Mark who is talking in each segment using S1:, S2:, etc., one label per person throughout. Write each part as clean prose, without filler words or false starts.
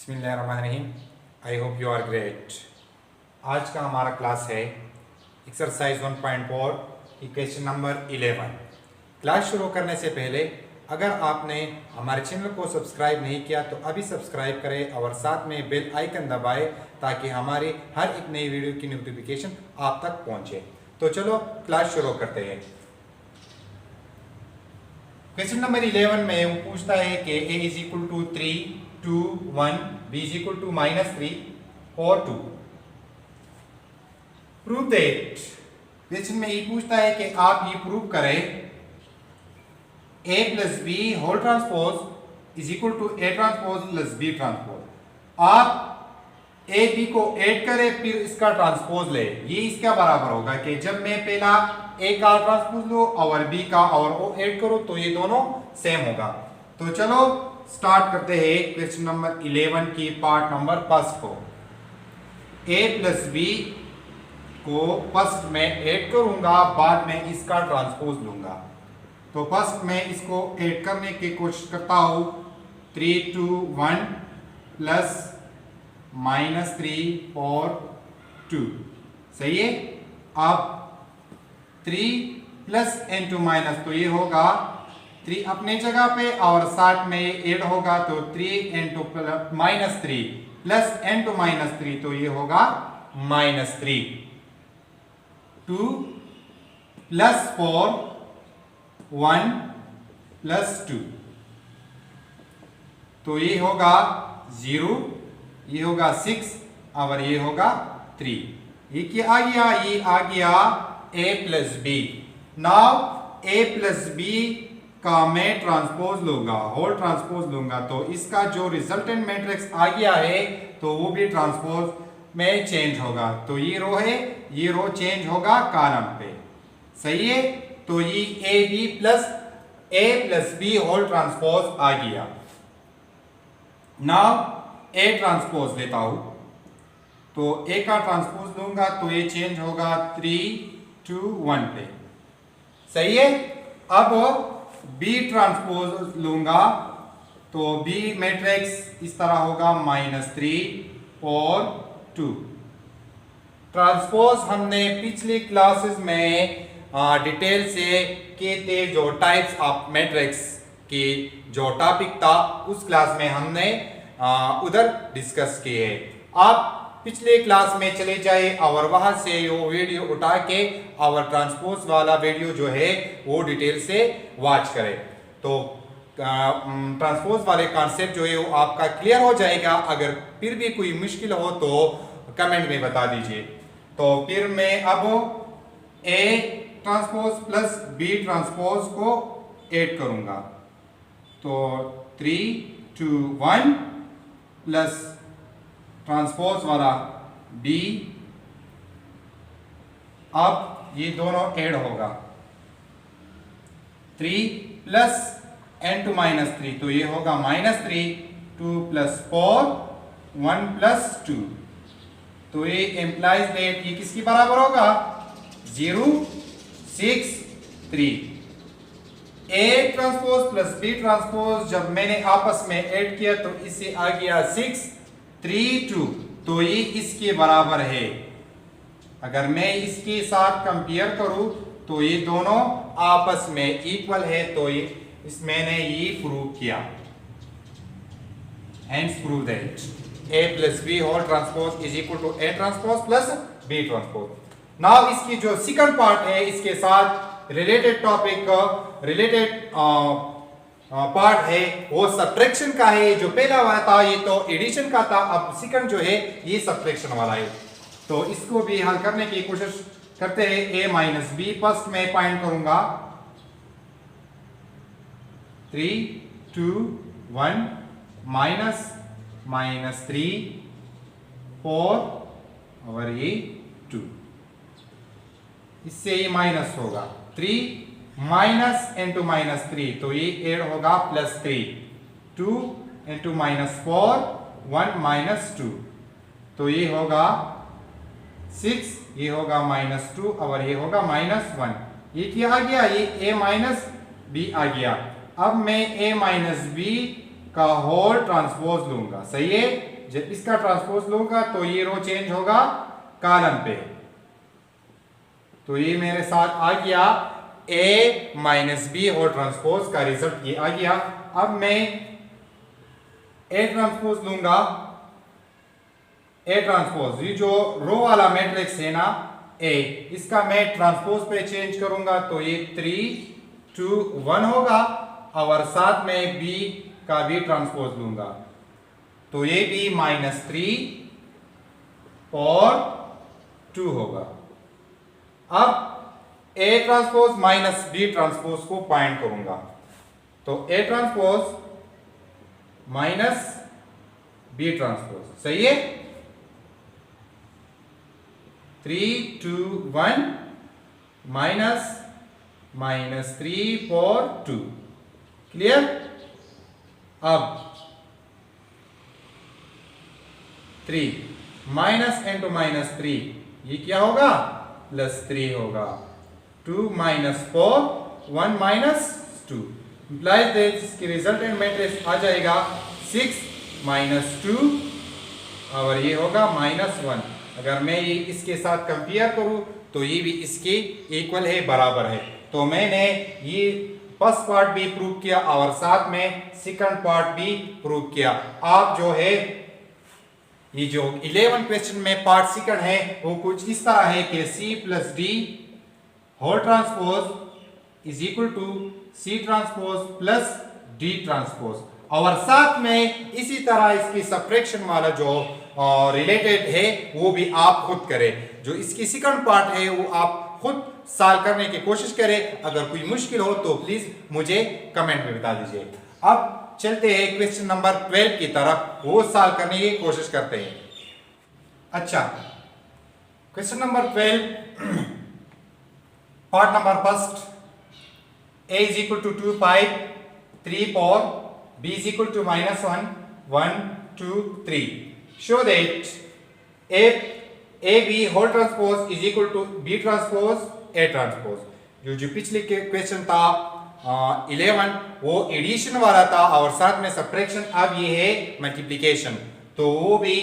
S1: बिस्मिल्लाहिर्रहमानिर्रहीम। I hope you are great. आज का हमारा क्लास है एक्सरसाइज 1.4 की क्वेश्चन नंबर 11। क्लास शुरू करने से पहले अगर आपने हमारे चैनल को सब्सक्राइब नहीं किया तो अभी सब्सक्राइब करें और साथ में बेल आइकन दबाएं ताकि हमारी हर एक नई वीडियो की नोटिफिकेशन आप तक पहुंचे। तो चलो क्लास शुरू करते हैं। क्वेश्चन नंबर 11 में वो पूछता है कि a is equal to 3, 2, 1, b is equal to -3 और 2। Prove that. क्वेश्चन में ये पूछता है कि आप ये प्रूव करें a plus B whole transpose is equal to a transpose plus b transpose. आप a b को ऐड करें फिर इसका ट्रांसपोज ले। ये इसका बराबर होगा कि जब मैं पहला a का ट्रांसपोज लो और b का और o ऐड करो तो ये दोनों सेम होगा। तो चलो स्टार्ट करते हैं क्वेश्चन नंबर 11 की पार्ट नंबर फर्स्ट को। a प्लस बी को फर्स्ट में ऐड करूंगा, बाद में इसका ट्रांसपोज लूंगा। तो फर्स्ट में इसको ऐड करने की कोशिश करता हूं। 3, 2, 1 प्लस -3 और 2 सही है। अब 3 प्लस n2 माइनस तो ये होगा 3 अपने जगह पे और साथ में ऐड होगा तो 3n2 -3 प्लस n2 -3 तो ये होगा -3। 2 प्लस 4 1 प्लस 2 तो ये होगा 0, ये होगा 6 और ये होगा 3। ये क्या आ गया? ये आ गया a plus B. Now a plus B का मैं ट्रांसपोज लूंगा, होल ट्रांसपोज लूंगा तो इसका जो रिजल्टेंट मैट्रिक्स आ गया है तो वो भी ट्रांसपोज में चेंज होगा। तो ये रो है, ये रो चेंज होगा कॉलम पे, सही है। तो ये a plus B whole transpose आ गया। नाउ a ट्रांसपोज लेता हूं तो a का ट्रांसपोज लूंगा तो ये चेंज होगा 3, 2, 1 पे, सही है। अब b ट्रांसपोज लूंगा तो b मैट्रिक्स इस तरह होगा -3 और 2। ट्रांसपोज हमने पिछली क्लासेस में डिटेल से किए थे। जो टाइप्स ऑफ मैट्रिक्स की जो टॉपिक था उस क्लास में हमने उधर डिस्कस किए। आप पिछले क्लास में चले जाए और वहां से वो वीडियो उठा के और ट्रांसपोज वाला वीडियो जो है वो डिटेल से वॉच करें तो ट्रांसपोज वाले कॉन्सेप्ट जो है वो आपका क्लियर हो जाएगा। अगर फिर भी कोई मुश्किल हो तो कमेंट में बता दीजिए। तो फिर मैं अब a transpose plus b transpose को ऐड करूंगा तो 3, 2, 1 प्लस ट्रांसपोज वाला b। अब ये दोनों ऐड होगा 3 प्लस n2 -3 तो ये होगा -3, 2 प्लस 4 1 प्लस 2 तो ये एम्प्लाइज दैट ये किसके बराबर होगा? 0, 6, 3। a transpose plus b transpose जब मैंने आपस में ऐड किया तो इससे आ गया 6, 3, 2 तो ये इसके बराबर है। अगर मैं इसके साथ कंपेयर करूं तो ये दोनों आपस में इक्वल है तो ये मैंने ये प्रूव किया। Hence prove that a plus b whole transpose is equal to a transpose plus b transpose। Now इसकी जो सेकंड पार्ट है इसके साथ रिलेटेड टॉपिक रिलेटेड पार्ट है वो सब्ट्रैक्शन का है। जो पहला वाला था ये तो एडिशन का था, अब सेकंड जो है ये सब्ट्रैक्शन वाला है। तो इसको भी हल करने की कोशिश करते हैं। a माइनस बी फर्स्ट में फाइंड करूंगा 3, 2, 1 -3 4 और ये 2 इससे ये माइनस होगा 3 माइनस n2 -3 तो ये ऐड होगा +3 2 n2 -4 1 -2 तो ये होगा 6, ये होगा -2 और ये होगा -1। ये क्या आ गया? ये a माइनस बी आ गया। अब मैं a माइनस बी का होल ट्रांसपोज लूंगा, सही है। जब इसका ट्रांसपोज लूंगा तो ये रो चेंज होगा कॉलम पे। तो ये मेरे साथ आ गया a minus B whole transpose का रिजल्ट ये आ गया। अब मैं a ट्रांसपोज लूंगा, a ट्रांसपोज, ये जो रो वाला मैट्रिक्स है ना a, इसका मैं ट्रांसपोज पे चेंज करूंगा तो ये 3 2 1 होगा, और साथ में b का भी ट्रांसपोज लूंगा तो ये भी -3 और 2 होगा। अब a transpose minus b transpose को फाइंड करूंगा तो a transpose minus b transpose, सही है। 3 2 1 -3 4 2, क्लियर। अब 3 माइनस इंटू -3 ये क्या होगा, +3 होगा। 2 - 4 1 - 2 implies that इसकी रिजल्टेंट मैट्रिक्स आ जाएगा 6 - 2 और ये होगा -1। अगर मैं ये इसके साथ कंपेयर करूं तो ये भी इसके इक्वल है, बराबर है। तो मैंने ये फर्स्ट पार्ट भी प्रूव किया और साथ में सेकंड पार्ट भी प्रूव किया। आप जो है ये जो 11 क्वेश्चन में पार्ट सेकंड है वो कुछ इस तरह है कि c + d whole transpose is equal to c transpose plus d transpose, और साथ में इसी तरह इसकी सब्ट्रैक्शन वाला जो रिलेटेड है वो भी आप खुद करें। जो इसकी सेकंड पार्ट है वो आप खुद सॉल्व करने की कोशिश करें। अगर कोई मुश्किल हो तो प्लीज मुझे कमेंट में बता दीजिए। अब चलते हैं क्वेश्चन नंबर 12 की तरफ, वो सॉल्व करने की कोशिश करते हैं। अच्छा, question number 12 part number first, a is equal to 2 pi 3 4, b is equal to -1 1 2 3. Show that AB whole transpose is equal to B transpose A transpose। जो पिछले क्वेश्चन था 11 वो एडिशन वाला था और साथ में सब्ट्रैक्शन, अब ये है मल्टीप्लिकेशन। तो वो भी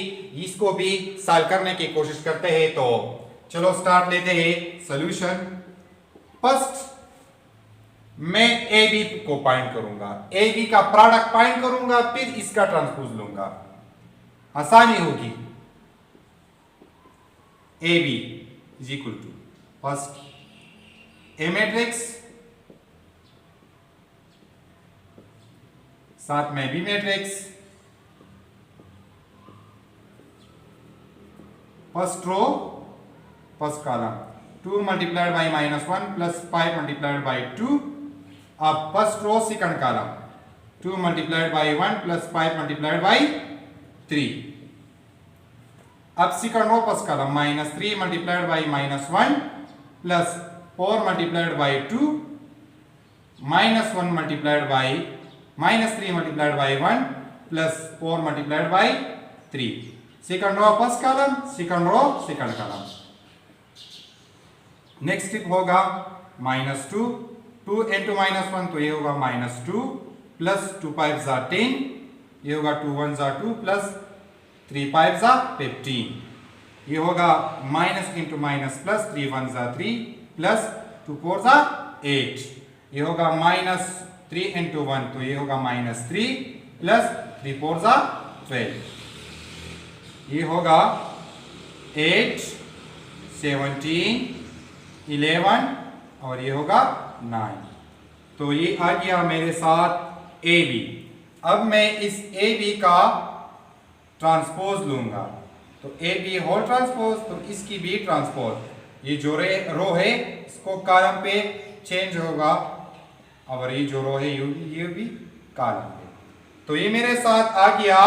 S1: इसको भी सॉल्व करने की कोशिश करते हैं। तो चलो स्टार्ट लेते हैं सॉल्यूशन। फर्स्ट मैं ए बी को फाइंड करूंगा, ए बी का प्रोडक्ट फाइंड करूंगा, फिर इसका ट्रांसपोज लूंगा, आसानी होगी। A B is equal to first A matrix साथ में B matrix, first row first column 2 multiplied by -1 plus 5 multiplied by 2। अब first row second column 2 multiplied by 1 plus 5 multiplied by 3। अब second row first column -3 multiplied by -1 plus 4 multiplied by 2 -1 multiplied by -3 multiplied by 1 plus 4 multiplied by 3। Second row first column, second row second column. Next step होगा -2 2 into -1 तो ये होगा -2 plus 2 5 = 10, ये होगा 2 1 = 2 plus 3 5 = 15, ये होगा minus into minus plus 3 1 = 3 plus 2 4 = 8, ये होगा -3 into 1 तो ये होगा -3 प्लस 3 4 = 12, ये होगा 8 17 11 और ये होगा 9। तो ये आ गया मेरे साथ ए बी। अब मैं इस ए बी का ट्रांसपोज लूंगा तो ए बी होल ट्रांसपोज, तो इसकी बी ट्रांसपोज, ये जो रो है इसको कॉलम पे चेंज होगा और ये जो रो है ये भी कॉलम पे। तो ये मेरे साथ आ गया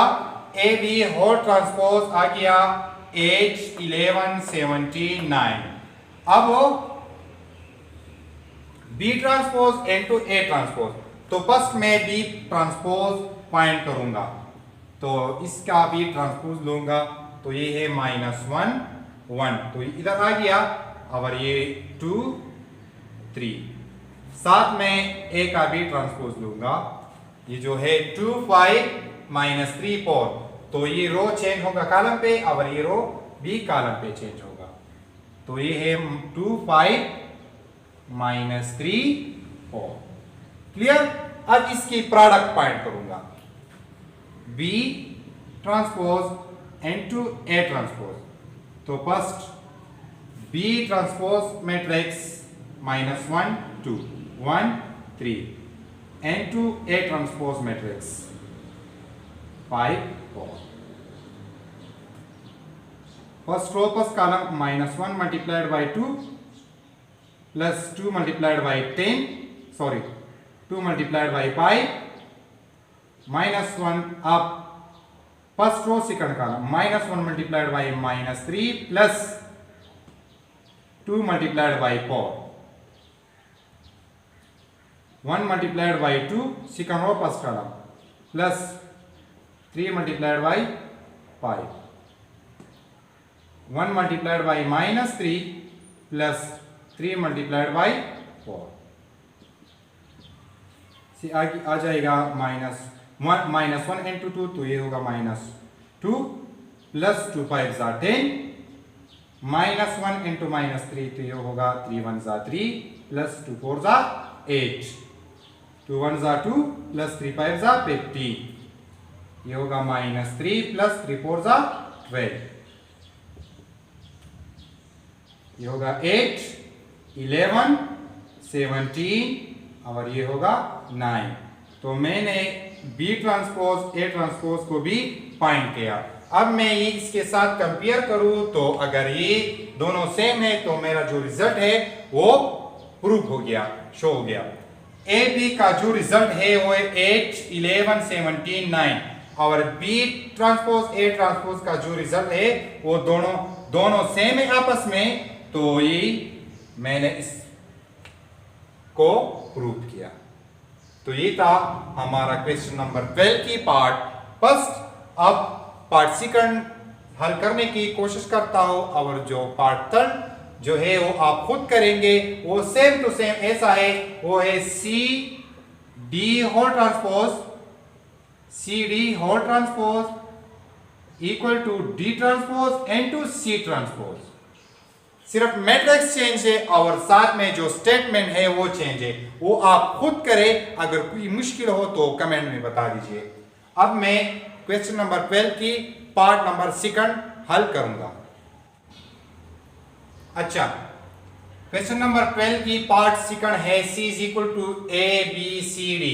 S1: ए बी होल ट्रांसपोज आ गया 8 11 17 9। अब B transpose into A transpose, तो फर्स्ट मैं बी ट्रांसपोज फाइंड करूंगा तो इसका बी ट्रांसपोज लूंगा तो ये है -1 1 तो इधर आ गया और ये 2 3, साथ में ए का बी ट्रांसपोज लूंगा ये जो है 2 5 माइनस 3 4, तो ये रो चेंज होगा कॉलम पे और ये रो भी कॉलम पे चेंज होगा। तो ये है 2 5 माइनस 3 4। क्लियर। अब इसकी प्रोडक्ट पॉइंट करूंगा, B transpose into A transpose. तो first B transpose matrix -1 2 1 3 into A transpose matrix 5 4। First row first column -1 multiplied by 2 plus 2 multiplied by 10, sorry 2 multiplied by 5 -1 अब first row second column -1 multiplied by -3 plus 2 multiplied by 4 1 multiplied by 2 second row first column plus 3 multiplied by 5 1 multiplied by -3 plus 3 multiplied by 4 से आगे आ जाएगा -1 into 2, तो ये होगा -2 plus 2 5 ज़ा 10 -1 into -3, तो ये होगा 3 1 ज़ा 3 प्लस 2 4 ज़ा 8 2 1 ज़ा 2 प्लस 3 5 ज़ा 50, ये होगा -3 प्लस 3 4 ज़ा 12, ये होगा 8 11 17 और ये होगा 9। तो मैंने बी ट्रांसपोज ए ट्रांसपोज को भी फाइंड किया। अब मैं ये इसके साथ कंपेयर करूं तो अगर ये दोनों सेम है तो मेरा जो रिजल्ट है वो प्रूफ हो गया, शो हो गया। ए बी का जो रिजल्ट है वो है 8 11 17 9 और बी ट्रांसपोज ए ट्रांसपोज का जो रिजल्ट है वो दोनों सेम है आपस में। तो ये मैंने इसको प्रूव किया। तो ये था हमारा क्वेश्चन नंबर 12 की पार्ट फर्स्ट। अब पार्ट सेकंड हल करने की कोशिश करता हूं और जो पार्ट थर्ड जो है वो आप खुद करेंगे, वो सेम टू सेम ऐसा है, वो है C D whole transpose C D whole transpose equal to D transpose into C transpose. सिर्फ मैट्रिक्स चेंज है और साथ में जो स्टेटमेंट है वो चेंज है, वो आप खुद करें। अगर कोई मुश्किल हो तो कमेंट में बता दीजिए। अब मैं क्वेश्चन नंबर 12 की पार्ट नंबर सेकंड हल करूंगा। अच्छा, क्वेश्चन नंबर 12 की पार्ट सेकंड है C is equal to A B C D।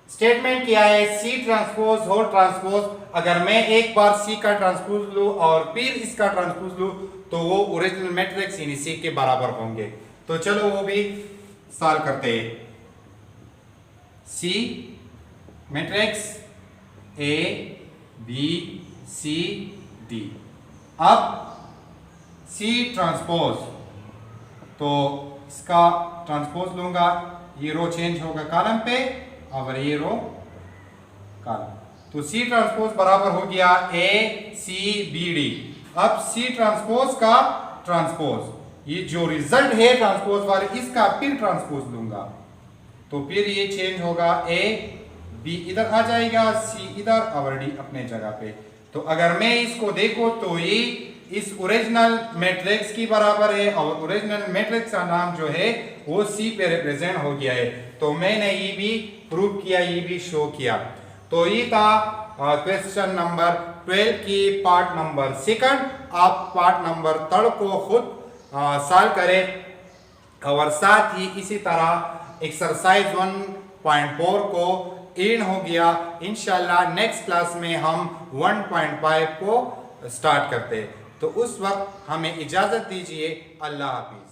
S1: Statement क्या है, C ट्रांसपोज होल ट्रांसपोज। अगर मैं एक बार C का ट्रांसपोज लूं और फिर इसका ट्रांसपोज लूं तो वो ओरिजिनल मैट्रिक्स यानी C के बराबर होंगे। तो चलो वो भी सॉल्व करते हैं। C matrix A B C D। अब C ट्रांसपोज, तो इसका ट्रांसपोज लूंगा, ये रो चेंज होगा कॉलम पे और ये रो कॉलम। तो C ट्रांसपोज बराबर हो गया A C B D। अब C ट्रांसपोज का ट्रांसपोज, ये जो रिजल्ट है ट्रांसपोज वाले इसका फिर ट्रांसपोज लूंगा, तो फिर ये चेंज होगा A B इधर आ जाएगा, C इधर और D अपने जगह पे। तो अगर मैं इसको देखो तो ये इस ओरिजिनल मैट्रिक्स की बराबर है और ओरिजिनल मैट्रिक्स का नाम जो है वो C पे रिप्रेजेंट हो गया है। तो मैंने ये भी प्रूव किया, ये भी शो किया। तो ये था क्वेश्चन नंबर 12 की पार्ट नंबर सेकंड। आप पार्ट नंबर 3 को खुद सॉल्व करें और साथ ही इसी तरह एक्सरसाइज 1.4 को इन हो गया। इंशाल्लाह नेक्स्ट क्लास में हम 1.5 को स्टार्ट करते हैं। तो उस वक्त हमें इजाजत दीजिए। अल्लाह हाफिज।